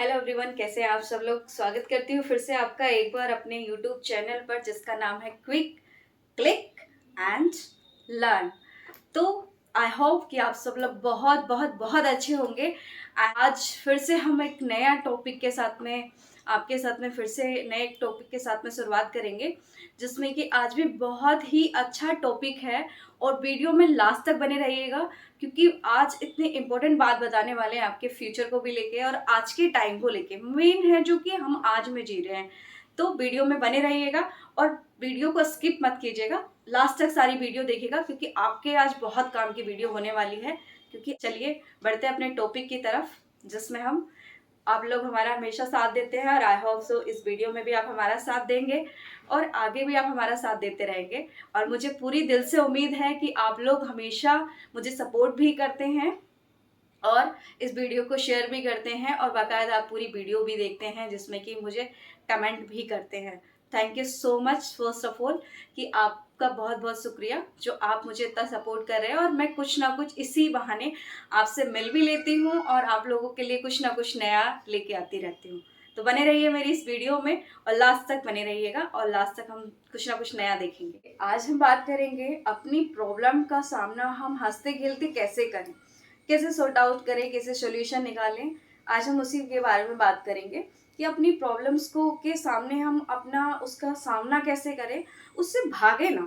Hello everyone, कैसे हैं आप सब लोग। स्वागत करती हूँ फिर से आपका एक बार अपने यूट्यूब चैनल पर जिसका नाम है क्विक क्लिक एंड लर्न। तो आई होप कि आप सब लोग बहुत बहुत बहुत अच्छे होंगे। आज फिर से हम एक नया टॉपिक के साथ में आपके साथ में फिर से नए टॉपिक के साथ में शुरुआत करेंगे, जिसमें कि आज भी बहुत ही अच्छा टॉपिक है। और वीडियो में लास्ट तक बने रहिएगा, क्योंकि आज इतने इम्पोर्टेंट बात बताने वाले हैं आपके फ्यूचर को भी लेके और आज के टाइम को लेके, मेन है जो कि हम आज में जी रहे हैं। तो वीडियो में बने रहिएगा और वीडियो को स्किप मत कीजिएगा, लास्ट तक सारी वीडियो देखिएगा, क्योंकि आपके आज बहुत काम की वीडियो होने वाली है। क्योंकि चलिए बढ़ते हैं अपने टॉपिक की तरफ, जिसमें हम आप लोग हमारा हमेशा साथ देते हैं और आई होप सो इस वीडियो में भी आप हमारा साथ देंगे और आगे भी आप हमारा साथ देते रहेंगे। और मुझे पूरी दिल से उम्मीद है कि आप लोग हमेशा मुझे सपोर्ट भी करते हैं और इस वीडियो को शेयर भी करते हैं और बाकायदा आप पूरी वीडियो भी देखते हैं, जिसमें कि मुझे कमेंट भी करते हैं। Thank you so much first of all, कि आपका बहुत बहुत शुक्रिया जो आप मुझे इतना सपोर्ट कर रहे हैं। और मैं कुछ ना कुछ इसी बहाने आपसे मिल भी लेती हूँ और आप लोगों के लिए कुछ ना कुछ नया लेके आती रहती हूँ। तो बने रहिए मेरी इस वीडियो में और लास्ट तक बने रहिएगा और लास्ट तक हम कुछ ना कुछ नया देखेंगे। आज हम बात करेंगे अपनी प्रॉब्लम का सामना हम हंसते खेलते कैसे करें, कैसे सॉर्ट आउट करें, कैसे सॉल्यूशन निकालें। आज हम उसी के बारे में बात करेंगे कि अपनी प्रॉब्लम्स को के सामने हम अपना उसका सामना कैसे करें, उससे भागे ना।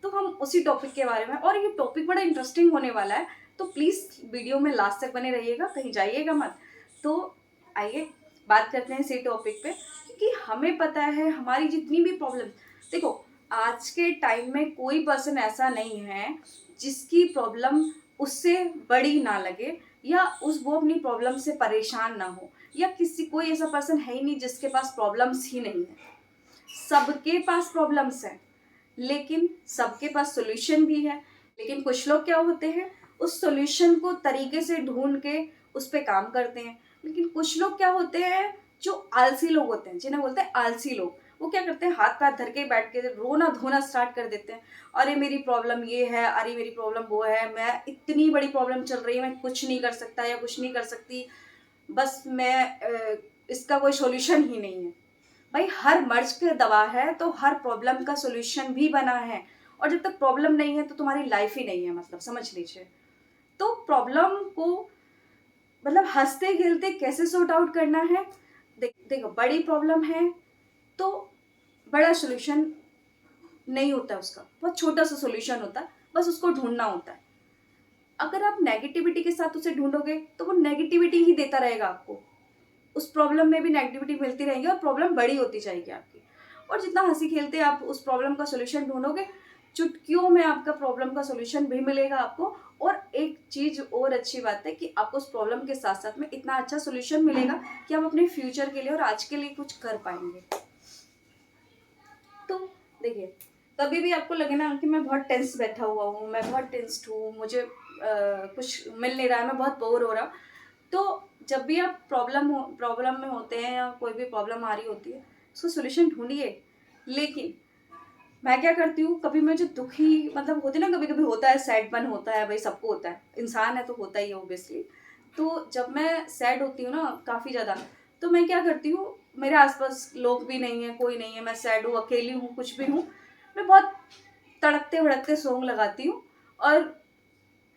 तो हम उसी टॉपिक के बारे में, और ये टॉपिक बड़ा इंटरेस्टिंग होने वाला है, तो प्लीज़ वीडियो में लास्ट तक बने रहिएगा, कहीं जाइएगा मत। तो आइए बात करते हैं इसी टॉपिक पे, क्योंकि हमें पता है हमारी जितनी भी प्रॉब्लम, देखो आज के टाइम में कोई पर्सन ऐसा नहीं है जिसकी प्रॉब्लम उससे बड़ी ना लगे या वो अपनी प्रॉब्लम से परेशान ना हो, या कोई ऐसा पर्सन है ही नहीं जिसके पास प्रॉब्लम्स ही नहीं है। सबके पास प्रॉब्लम्स हैं, लेकिन सबके पास सॉल्यूशन भी है। लेकिन कुछ लोग क्या होते हैं, उस सॉल्यूशन को तरीके से ढूंढ के उस पर काम करते हैं। लेकिन कुछ लोग क्या होते हैं, जो आलसी लोग होते हैं, जिन्हें बोलते हैं आलसी लोग, वो क्या करते हैं, हाथ पैर धर के बैठ के रोना धोना स्टार्ट कर देते हैं। अरे मेरी प्रॉब्लम ये है, अरे मेरी प्रॉब्लम वो है, मैं इतनी बड़ी प्रॉब्लम चल रही है, मैं कुछ नहीं कर सकता या कुछ नहीं कर सकती, बस इसका कोई सॉल्यूशन ही नहीं है। भाई हर मर्ज की दवा है, तो हर प्रॉब्लम का सॉल्यूशन भी बना है। और जब तक प्रॉब्लम नहीं है तो तुम्हारी लाइफ ही नहीं है, मतलब समझ लीजिए। तो प्रॉब्लम को मतलब हंसते खेलते कैसे सॉर्ट आउट करना है। देखो बड़ी प्रॉब्लम है तो बड़ा सॉल्यूशन नहीं होता है, उसका बहुत छोटा सा सॉल्यूशन होता है, बस उसको ढूंढना होता है। अगर आप नेगेटिविटी के साथ उसे ढूंढोगे तो वो नेगेटिविटी ही देता रहेगा आपको, उस प्रॉब्लम में भी नेगेटिविटी मिलती रहेगी और प्रॉब्लम बड़ी होती जाएगी आपकी। और जितना हंसी खेलते आप उस प्रॉब्लम का सॉल्यूशन ढूंढोगे, चुटकियों में आपका प्रॉब्लम का सॉल्यूशन भी मिलेगा आपको। और एक चीज और अच्छी बात है कि आपको उस प्रॉब्लम के साथ साथ में इतना अच्छा सॉल्यूशन मिलेगा कि आप अपने फ्यूचर के लिए और आज के लिए कुछ कर पाएंगे। तो देखिए, कभी भी आपको लगे ना कि मैं बहुत टेंस बैठा हुआ हूँ, मैं बहुत टेंस्ड हूँ, मुझे कुछ मिल नहीं रहा है, मैं बहुत बोर हो रहा हूँ, तो जब भी आप प्रॉब्लम में होते हैं या कोई भी प्रॉब्लम आ रही होती है, उसका सॉल्यूशन ढूंढिए। लेकिन मैं क्या करती हूँ, कभी मुझे दुखी मतलब होती ना, कभी कभी होता है, सैडपन होता है, भाई सबको होता है, इंसान है तो होता ही है ऑब्वियसली। तो जब मैं सैड होती हूँ ना काफ़ी ज़्यादा, तो मैं क्या करती हूँ, मेरे आसपास लोग भी नहीं है, कोई नहीं है, मैं सैड हूँ, अकेली हूँ, कुछ भी हूँ, मैं बहुत तड़कते भड़कते सॉन्ग लगाती हूँ और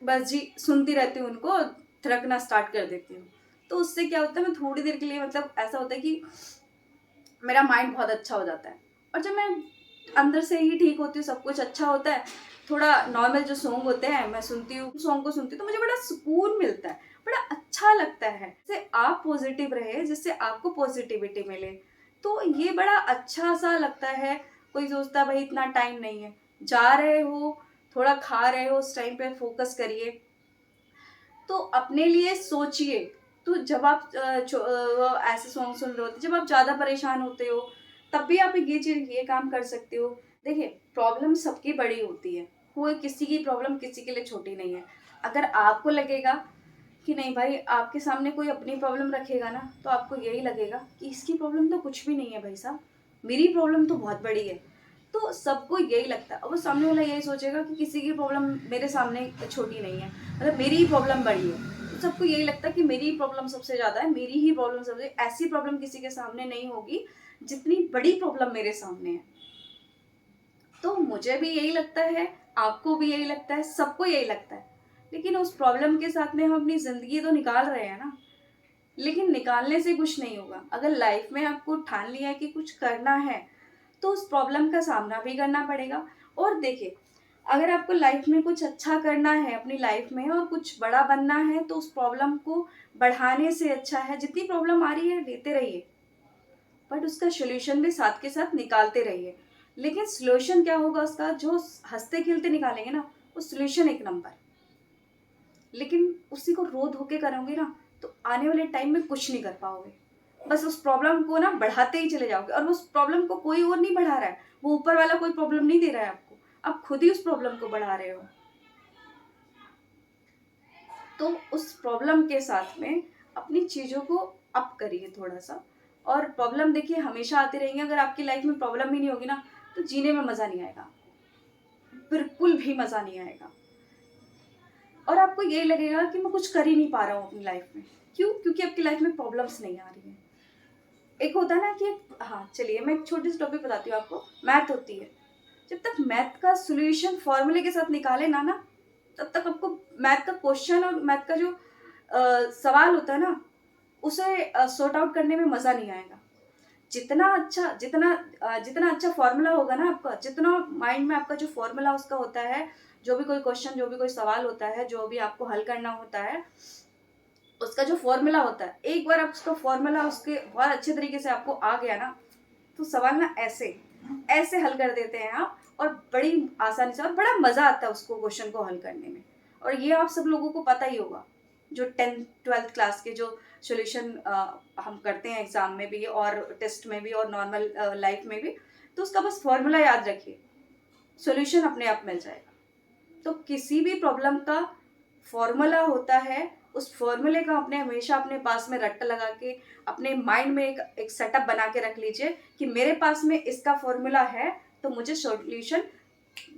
बस जी सुनती रहती हूँ उनको, थिरकना स्टार्ट कर देती हूँ। तो उससे क्या होता है, मैं थोड़ी देर के लिए मतलब ऐसा होता है कि मेरा माइंड बहुत अच्छा हो जाता है। और जब मैं अंदर से ही ठीक होती हूँ, सब कुछ अच्छा होता है, थोड़ा नॉर्मल जो सॉन्ग होते हैं मैं सुनती हूँ, सॉन्ग को सुनती हूँ, तो मुझे बड़ा सुकून मिलता है, बड़ा अच्छा लगता है। जिससे आप पॉजिटिव रहे, जिससे आपको पॉजिटिविटी मिले, तो ये बड़ा अच्छा सा लगता है। कोई सोचता है भाई इतना टाइम नहीं है, जा रहे हो, थोड़ा खा रहे हो, उस टाइम पे फोकस करिए, तो अपने लिए सोचिए। तो जब आप ऐसे सॉन्ग सुन रहे होते, जब आप ज़्यादा परेशान होते हो, तब भी आप ये काम कर सकते हो। देखिए प्रॉब्लम सबकी बड़ी होती है, कोई किसी की प्रॉब्लम किसी के लिए छोटी नहीं है। अगर आपको लगेगा कि नहीं भाई, आपके सामने कोई अपनी प्रॉब्लम रखेगा ना, तो आपको यही लगेगा कि इसकी प्रॉब्लम तो कुछ भी नहीं है भाई साहब, मेरी प्रॉब्लम तो बहुत बड़ी है। तो सबको यही लगता है, और वो सामने वाला यही सोचेगा कि किसी की प्रॉब्लम मेरे सामने छोटी नहीं है, मतलब मेरी ही प्रॉब्लम बड़ी है। तो सबको यही लगता है कि मेरी ही प्रॉब्लम सबसे ज़्यादा है, मेरी ही प्रॉब्लम सबसे, ऐसी प्रॉब्लम किसी के सामने नहीं होगी जितनी बड़ी प्रॉब्लम मेरे सामने है। तो मुझे भी यही लगता है, आपको भी यही लगता है, सबको यही लगता है, लेकिन उस प्रॉब्लम के साथ में हम अपनी ज़िंदगी तो निकाल रहे हैं ना। लेकिन निकालने से कुछ नहीं होगा। अगर लाइफ में आपको ठान लिया है कि कुछ करना है, तो उस प्रॉब्लम का सामना भी करना पड़ेगा। और देखिए, अगर आपको लाइफ में कुछ अच्छा करना है अपनी लाइफ में और कुछ बड़ा बनना है, तो उस प्रॉब्लम को बढ़ाने से अच्छा है जितनी प्रॉब्लम आ रही है लेते रहिए, बट उसका सॉल्यूशन भी साथ के साथ निकालते रहिए। लेकिन सॉल्यूशन क्या होगा उसका, जो हंसते खेलते निकालेंगे ना, वो सॉल्यूशन एक नंबर। लेकिन उसी को रो धो के करोगे ना, तो आने वाले टाइम में कुछ नहीं कर पाओगे। बस उस प्रॉब्लम को ना बढ़ाते ही चले जाओगे, और उस प्रॉब्लम को कोई और नहीं बढ़ा रहा है, वो ऊपर वाला कोई प्रॉब्लम नहीं दे रहा है आपको, आप खुद ही उस प्रॉब्लम को बढ़ा रहे हो। तो उस प्रॉब्लम के साथ में अपनी चीज़ों को अप करिए थोड़ा सा। और प्रॉब्लम देखिए हमेशा आती रहेंगी, अगर आपकी लाइफ में प्रॉब्लम ही नहीं होगी ना, तो जीने में मज़ा नहीं आएगा, बिल्कुल भी मज़ा नहीं आएगा। और आपको यही लगेगा कि मैं कुछ कर ही नहीं पा रहा हूँ अपनी लाइफ में। क्यों? क्योंकि आपकी लाइफ में प्रॉब्लम्स नहीं आ रही हैं। एक होता है ना कि, हाँ चलिए मैं एक छोटी सी टॉपिक बताती हूँ आपको। मैथ होती है, जब तक मैथ का सॉल्यूशन फॉर्मूले के साथ निकाले ना, तब तक आपको मैथ का क्वेश्चन और मैथ का जो सवाल होता है ना, उसे सॉर्ट आउट करने में मज़ा नहीं आएगा। जितना अच्छा फॉर्मूला होगा ना आपका, जितना माइंड में आपका जो फॉर्मूला उसका होता है, जो भी कोई क्वेश्चन, जो भी कोई सवाल होता है, जो भी आपको हल करना होता है, उसका जो फॉर्मूला होता है, एक बार आप उसका फॉर्मूला उसके बहुत अच्छे तरीके से आपको आ गया ना, तो सवाल ना ऐसे ऐसे हल कर देते हैं आप, और बड़ी आसानी से, और बड़ा मजा आता है उसको क्वेश्चन को हल करने में। और ये आप सब लोगों को पता ही होगा, जो 10th-12th क्लास के जो सॉल्यूशन हम करते हैं एग्जाम में भी और टेस्ट में भी और नॉर्मल लाइफ में भी, तो उसका बस फॉर्मूला याद रखिए, सॉल्यूशन अपने आप मिल जाएगा। तो किसी भी प्रॉब्लम का फॉर्मूला होता है, उस फॉर्मूले का अपने हमेशा अपने पास में रट्टा लगा के अपने माइंड में एक सेटअप बना के रख लीजिए कि मेरे पास में इसका फॉर्मूला है, तो मुझे सॉल्यूशन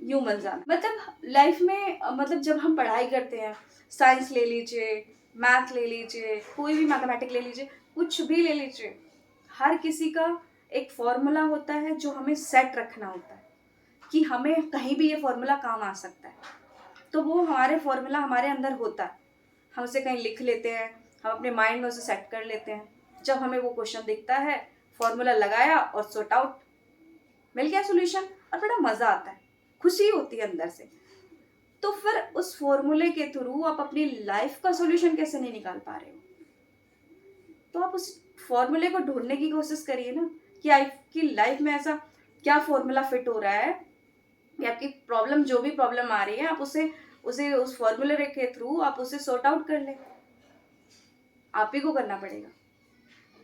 यूं मिल जाना। मतलब लाइफ में मतलब जब हम पढ़ाई करते हैं, साइंस ले लीजिए, मैथ ले लीजिए, कोई भी मैथमेटिक ले लीजिए, कुछ भी ले लीजिए, हर किसी का एक फॉर्मूला होता है जो हमें सेट रखना होता है कि हमें कहीं भी ये फॉर्मूला काम आ सकता है। तो वो हमारे फॉर्मूला हमारे अंदर होता है, हम उसे कहीं लिख लेते हैं, हम अपने माइंड में उसे सेट कर लेते हैं। जब हमें वो क्वेश्चन दिखता है, फॉर्मूला लगाया और सॉर्ट आउट, मिल गया सॉल्यूशन, और बड़ा मज़ा आता है, खुशी होती है अंदर से। तो फिर उस फॉर्मूले के थ्रू आप अपनी लाइफ का सॉल्यूशन कैसे नहीं निकाल पा रहे हो? तो आप उस फॉर्मूले को ढूंढने की कोशिश करिए ना, कि आपकी लाइफ में ऐसा क्या फॉर्मूला फिट हो रहा है कि आपकी प्रॉब्लम, जो भी प्रॉब्लम आ रही है, आप उसे उसे उस फॉर्मूले के थ्रू आप उसे सॉर्ट आउट कर लें। आप ही को करना पड़ेगा।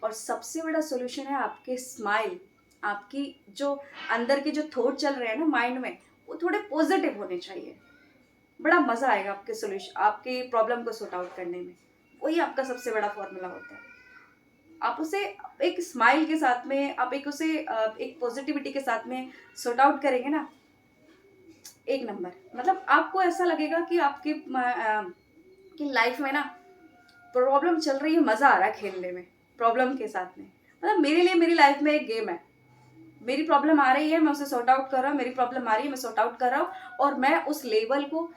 और सबसे बड़ा सॉल्यूशन है आपके स्माइल, आपकी जो अंदर के जो थॉट चल रहे हैं ना माइंड में, वो थोड़े पॉजिटिव होने चाहिए। बड़ा मजा आएगा आपके सॉल्यूशन, आपकी प्रॉब्लम को सॉर्ट आउट करने में। वही आपका सबसे बड़ा फॉर्मूला होता है। आप उसे एक स्माइल के साथ में, आप एक उसे एक पॉजिटिविटी के साथ में सॉर्ट आउट करेंगे ना, एक नंबर। मतलब आपको ऐसा लगेगा कि आपकी कि लाइफ में ना प्रॉब्लम चल रही है, मजा आ रहा है खेलने में प्रॉब्लम के साथ में। मतलब मेरे लिए मेरी लाइफ में एक गेम है, मेरी प्रॉब्लम आ रही है, मैं उसे सॉर्ट आउट कर रहा हूँ, मेरी प्रॉब्लम आ रही है, मैं सॉर्ट आउट कर रहा हूँ, और मैं उस लेवल को,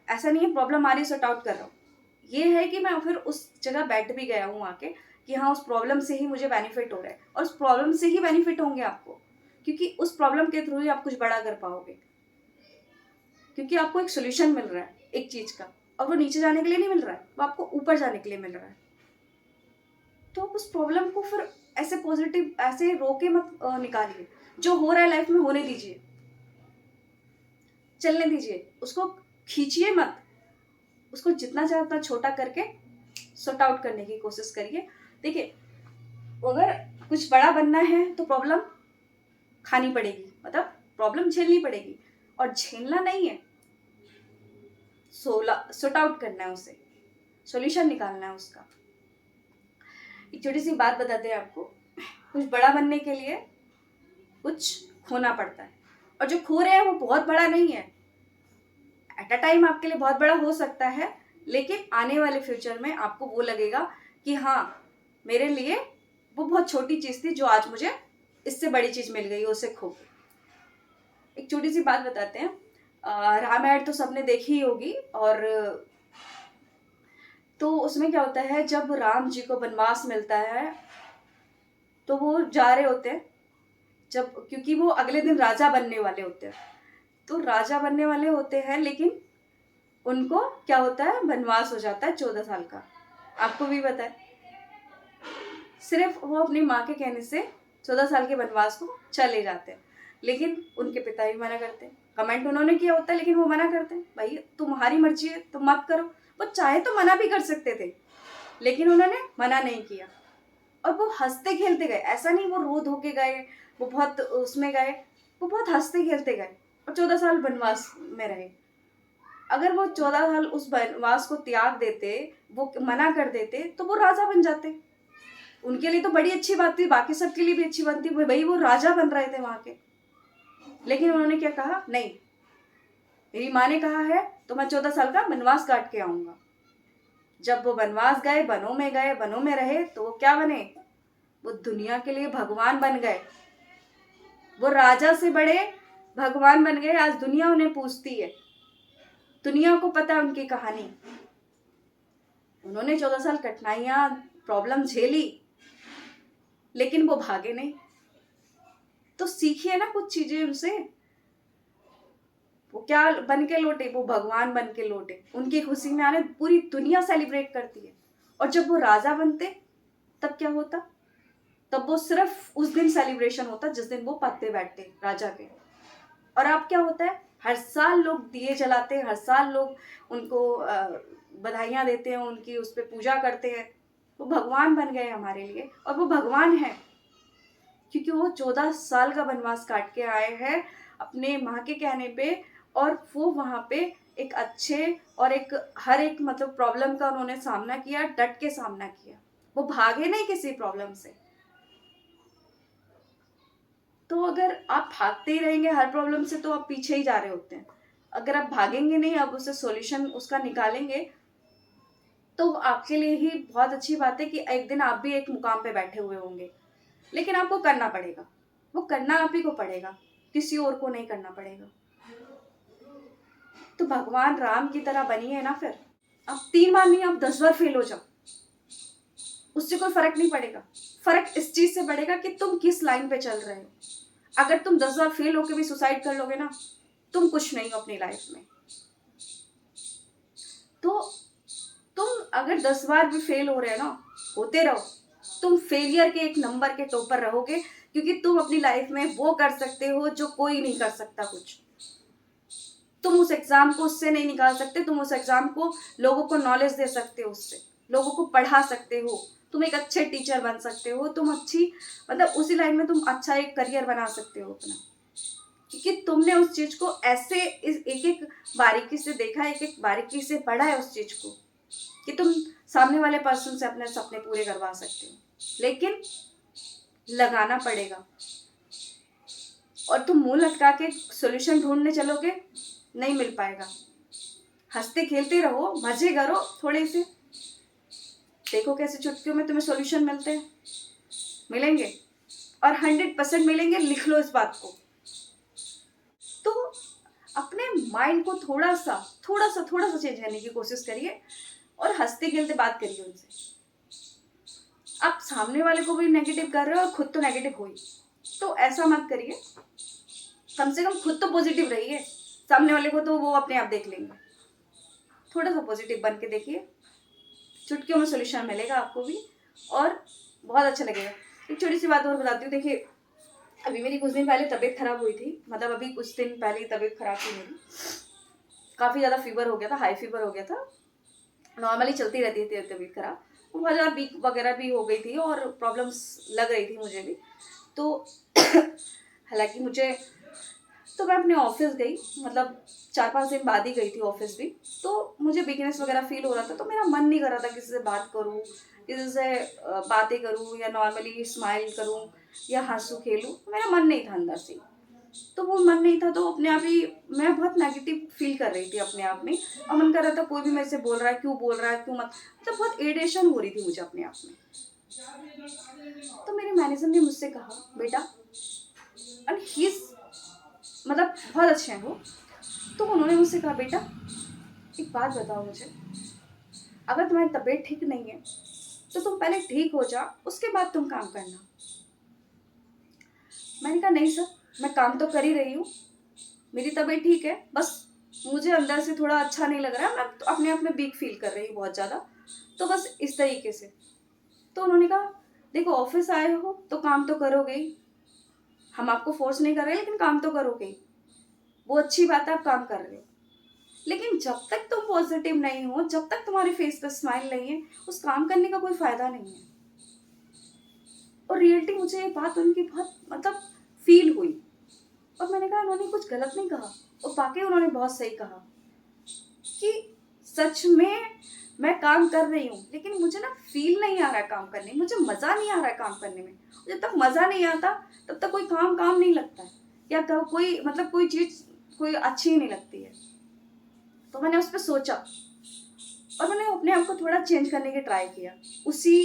ऐसा नहीं है प्रॉब्लम आ रही है सॉर्ट आउट कर रहा हूँ, ये है कि मैं फिर उस जगह बैठ भी गया हूँ आके, कि हाँ उस प्रॉब्लम से ही मुझे बेनिफिट हो रहा है, और उस प्रॉब्लम से ही बेनिफिट होंगे आपको, क्योंकि उस प्रॉब्लम के थ्रू ही आप कुछ बड़ा कर पाओगे, क्योंकि आपको एक सोल्यूशन मिल रहा है एक चीज का, और वो नीचे जाने के लिए नहीं मिल रहा है, वो आपको ऊपर जाने के लिए मिल रहा है। तो आप उस प्रॉब्लम को फिर ऐसे पॉजिटिव, ऐसे रोके मत निकालिए। जो हो रहा है लाइफ में होने दीजिए, चलने दीजिए, उसको खींचिए मत, उसको जितना चाहे उतना छोटा करके सॉर्ट आउट करने की कोशिश करिए। देखिए, अगर कुछ बड़ा बनना है तो प्रॉब्लम खानी पड़ेगी, मतलब प्रॉब्लम झेलनी पड़ेगी, और झेलना नहीं है, सॉर्ट आउट करना है, उसे सॉल्यूशन निकालना है उसका। एक छोटी सी बात बताते हैं आपको, कुछ बड़ा बनने के लिए कुछ खोना पड़ता है, और जो खो रहे हैं वो बहुत बड़ा नहीं है, एट अ टाइम आपके लिए बहुत बड़ा हो सकता है, लेकिन आने वाले फ्यूचर में आपको वो लगेगा कि हाँ, मेरे लिए वो बहुत छोटी चीज़ थी जो आज मुझे इससे बड़ी चीज़ मिल गई, उसे खो के। एक छोटी सी बात बताते हैं। रामायण तो सबने देखी ही होगी, और तो उसमें क्या होता है, जब राम जी को वनवास मिलता है तो वो जा रहे होते हैं, जब क्योंकि वो अगले दिन राजा बनने वाले होते हैं, तो राजा बनने वाले होते हैं, लेकिन उनको क्या होता है, वनवास हो जाता है 14 साल का। आपको भी पता है, सिर्फ वो अपनी माँ के कहने से 14 साल के वनवास को चले जाते हैं, लेकिन उनके पिता भी मना करते हैं। कमेंट उन्होंने किया होता है, लेकिन वो मना करते हैं, भाई तुम्हारी मर्जी है, तुम मत करो। वो चाहे तो मना भी कर सकते थे, लेकिन उन्होंने मना नहीं किया, और वो हंसते खेलते गए। ऐसा नहीं वो रो धो के गए, वो बहुत उसमें गए, वो बहुत हंसते खेलते गए और 14 साल वनवास में रहे। अगर वो 14 साल उस वनवास को त्याग देते, वो मना कर देते, तो वो राजा बन जाते। उनके लिए तो बड़ी अच्छी बात थी, बाकी सबके लिए भी अच्छी बात थी, भाई वो राजा बन रहे थे वहां के। लेकिन उन्होंने क्या कहा, नहीं, मेरी माँ ने कहा है तो मैं 14 साल का वनवास काट के आऊंगा। जब वो वनवास गए, वनों में रहे, तो वो क्या बने, वो दुनिया के लिए भगवान बन गए। वो राजा से बड़े भगवान बन गए। आज दुनिया उन्हें पूछती है, दुनिया को पता है उनकी कहानी। उन्होंने 14 साल कठिनाइयां, प्रॉब्लम झेली, लेकिन वो भागे नहीं। तो सीखिए ना कुछ चीजें उनसे। वो क्या बन के लौटे, वो भगवान बन के लौटे। उनकी खुशी में आने पूरी दुनिया सेलिब्रेट करती है। और जब वो राजा बनते, तब क्या होता, तब वो सिर्फ उस दिन सेलिब्रेशन होता जिस दिन वो पद पे बैठते राजा के। और अब क्या होता है, हर साल लोग दिए जलाते हैं, हर साल लोग उनको बधाइयां देते हैं, उनकी उस पर पूजा करते हैं। वो भगवान बन गए हमारे लिए, और वो भगवान है क्योंकि वो 14 साल का वनवास काट के आए हैं अपने माँ के कहने पे। और वो वहां पे एक अच्छे और एक हर एक मतलब प्रॉब्लम का उन्होंने सामना किया, डट के सामना किया। वो भागे नहीं किसी प्रॉब्लम से। तो अगर आप भागते ही रहेंगे हर प्रॉब्लम से, तो आप पीछे ही जा रहे होते हैं। अगर आप भागेंगे नहीं, आप उसे सॉल्यूशन उसका निकालेंगे, तो आपके लिए ही बहुत अच्छी बात है कि एक दिन आप भी एक मुकाम पे बैठे हुए होंगे। लेकिन आपको करना पड़ेगा, वो करना आप ही को पड़ेगा, किसी और को नहीं करना पड़ेगा। तो भगवान राम की तरह बनिए ना। फिर आप 3 बार नहीं, आप 10 बार फेल हो जाओ, उससे कोई फर्क नहीं पड़ेगा। फर्क इस चीज से पड़ेगा कि तुम किस लाइन पे चल रहे हो। अगर तुम 10 बार फेल होके भी सुसाइड कर लोगे ना, तुम कुछ नहीं हो अपनी लाइफ में। तो तुम अगर 10 बार भी फेल हो रहे हो ना, होते रहो। तुम फेलियर के एक नंबर के टॉपर रहोगे, क्योंकि तुम अपनी लाइफ में वो कर सकते हो जो कोई नहीं कर सकता कुछ। तुम उस एग्जाम को उससे नहीं निकाल सकते, तुम उस एग्जाम को लोगों को नॉलेज दे सकते हो, उससे लोगों को पढ़ा सकते हो, तुम एक अच्छे टीचर बन सकते हो, तुम अच्छी मतलब उसी लाइन में तुम अच्छा एक करियर बना सकते हो अपना। क्योंकि तुमने उस चीज को ऐसे एक एक बारीकी से देखा, एक एक बारीकी से पढ़ा है उस चीज को, कि तुम सामने वाले पर्सन से अपने सपने पूरे करवा सकते हो। लेकिन लगाना पड़ेगा। और तुम मुंह लटका के सॉल्यूशन ढूंढने चलोगे, नहीं मिल पाएगा। हंसते खेलते रहो, मजे करो थोड़े से, देखो कैसे चुटकियों में तुम्हें सॉल्यूशन मिलते हैं। मिलेंगे, और 100% मिलेंगे। लिख लो इस बात को। तो अपने माइंड को थोड़ा सा चेंज करने की कोशिश करिए, और हंसते खेलते बात करिए उनसे। आप सामने वाले को भी नेगेटिव कर रहे हो और खुद तो नेगेटिव हो ही, तो ऐसा मत करिए। कम से कम खुद तो पॉजिटिव रहिए, सामने वाले को तो वो अपने आप देख लेंगे। थोड़ा सा पॉजिटिव बन के देखिए, चुटकियों में सोल्यूशन मिलेगा आपको भी, और बहुत अच्छा लगेगा। एक छोटी सी बात और बताती हूँ। देखिए, अभी मेरी कुछ दिन पहले तबीयत खराब हुई थी, मतलब अभी कुछ दिन पहले ही तबीयत खराब थी मेरी। काफ़ी ज़्यादा फीवर हो गया था, हाई फीवर हो गया था। नॉर्मली चलती रहती थी तबीयत खराब, बहुत ज़्यादा वीक वगैरह भी हो गई थी, और प्रॉब्लम्स लग रही थी मुझे भी। तो हालांकि तो मैं अपने ऑफिस गई, मतलब 4-5 दिन बाद ही गई थी ऑफिस भी। तो मुझे वीकनेस वगैरह फील हो रहा था, तो मेरा मन नहीं कर रहा था किसी से बात करूं, किसी से बातें करूं, या नॉर्मली स्माइल करूं, या हंसूं खेलूं। मेरा मन नहीं था अंदर से। तो वो मन नहीं था, तो अपने आप ही मैं बहुत नेगेटिव फील कर रही थी अपने आप में, और मन कर रहा था कोई भी मेरे से बोल रहा है, क्यों बोल रहा है, क्यों मत, मतलब बहुत इरिटेशन हो रही थी मुझे अपने आप में। तो मेरे मैनेजर ने मुझसे कहा, बेटा, एंड ही मतलब बहुत अच्छे हैं वो, तो उन्होंने मुझसे कहा, बेटा एक बात बताओ मुझे, अगर तुम्हारी तबीयत ठीक नहीं है तो तुम पहले ठीक हो जा, उसके बाद तुम काम करना। मैंने कहा नहीं सर, मैं काम तो कर ही रही हूँ, मेरी तबीयत ठीक है, बस मुझे अंदर से थोड़ा अच्छा नहीं लग रहा है, मैं तो अपने आप में वीक फील कर रही हूँ बहुत ज़्यादा, तो बस इस तरीके से। तो उन्होंने कहा, देखो ऑफिस आए हो तो काम तो करोगे ही, हम आपको फोर्स नहीं कर रहे, लेकिन काम तो करोगे ही, वो अच्छी बात है, आप काम कर रहे हो, लेकिन जब तक तुम पॉजिटिव नहीं हो, जब तक तुम्हारे फेस पे स्माइल नहीं है, उस काम करने का कोई फायदा नहीं है। और रियलिटी मुझे ये बात उनकी बहुत मतलब फील हुई, और मैंने कहा उन्होंने कुछ गलत नहीं कहा, और वाकई उन्होंने बहुत सही कहा कि सच में मैं काम कर रही हूँ, लेकिन मुझे ना फील नहीं आ रहा है काम करने में, मुझे मज़ा नहीं आ रहा है काम करने में। जब तक मज़ा नहीं आता तब तक कोई काम काम नहीं लगता है, या कोई मतलब कोई चीज़ कोई अच्छी ही नहीं लगती है। तो मैंने उस पर सोचा, और मैंने अपने आप को थोड़ा चेंज करने की ट्राई किया उसी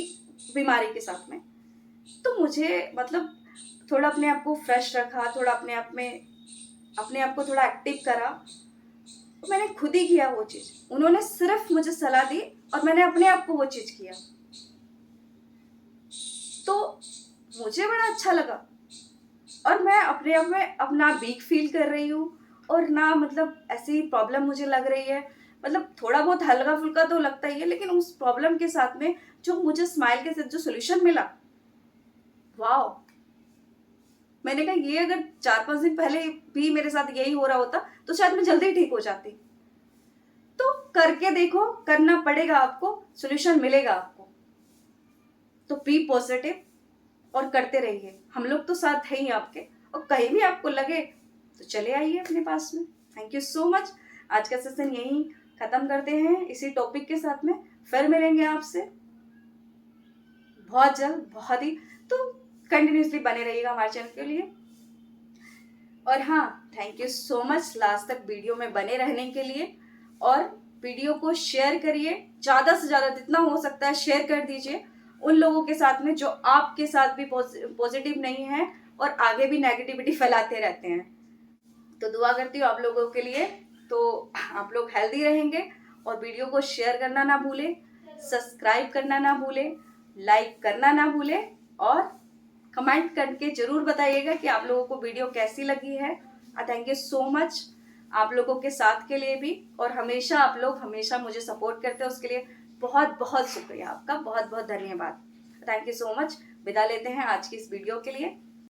बीमारी के साथ में। तो मुझे मतलब थोड़ा अपने आप को फ्रेश रखा, थोड़ा अपने आप को थोड़ा एक्टिव करा, तो मैंने खुद ही किया वो चीज़। उन्होंने सिर्फ मुझे सलाह दी और मैंने अपने आप को वो चीज़ किया, तो मुझे बड़ा अच्छा लगा, और मैं अपने आप में अपना वीक फील कर रही हूँ, और ना मतलब ऐसी प्रॉब्लम मुझे लग रही है, मतलब थोड़ा बहुत हल्का फुल्का तो लगता ही है, लेकिन उस प्रॉब्लम के साथ में जो मुझे स्माइल के साथ जो सोल्यूशन मिला, वाह। मैंने कहा ये अगर 4-5 दिन पहले भी मेरे साथ यही हो रहा होता तो शायद मैं जल्दी ठीक हो जाती। तो करके देखो, करना पड़ेगा आपको, सोल्यूशन मिलेगा आपको। तो बी पॉजिटिव और करते रहिए, हम लोग तो साथ हैं ही आपके, और कहीं भी आपको लगे तो चले आइए अपने पास में। Thank you so much. आज का सेशन यहीं खत्म करते हैं इसी टॉपिक के साथ में, फिर मिलेंगे आपसे बहुत जल्द, बहुत ही। तो कंटिन्यूसली बने रहिएगा हमारे चैनल के लिए। और हाँ, thank you so much last तक वीडियो में बने रहने के लिए, और वीडियो को शेयर करिए, ज़्यादा से ज़्यादा जितना हो सकता है शेयर कर दीजिए उन लोगों के साथ में जो आपके साथ भी पॉजिटिव नहीं है और आगे भी नेगेटिविटी फैलाते रहते हैं। तो दुआ करती हूँ आप लोगों के लिए, तो आप लोग हेल्दी रहेंगे, और वीडियो को शेयर करना ना भूलें, सब्सक्राइब करना ना भूलें, लाइक करना ना भूलें, और कमेंट करके जरूर बताइएगा कि आप लोगों को वीडियो कैसी लगी है। थैंक यू सो मच आप लोगों के साथ के लिए भी, और हमेशा आप लोग हमेशा मुझे सपोर्ट करते हैं, उसके लिए बहुत बहुत शुक्रिया आपका, बहुत बहुत धन्यवाद। Thank you so much. विदा लेते हैं आज की इस वीडियो के लिए।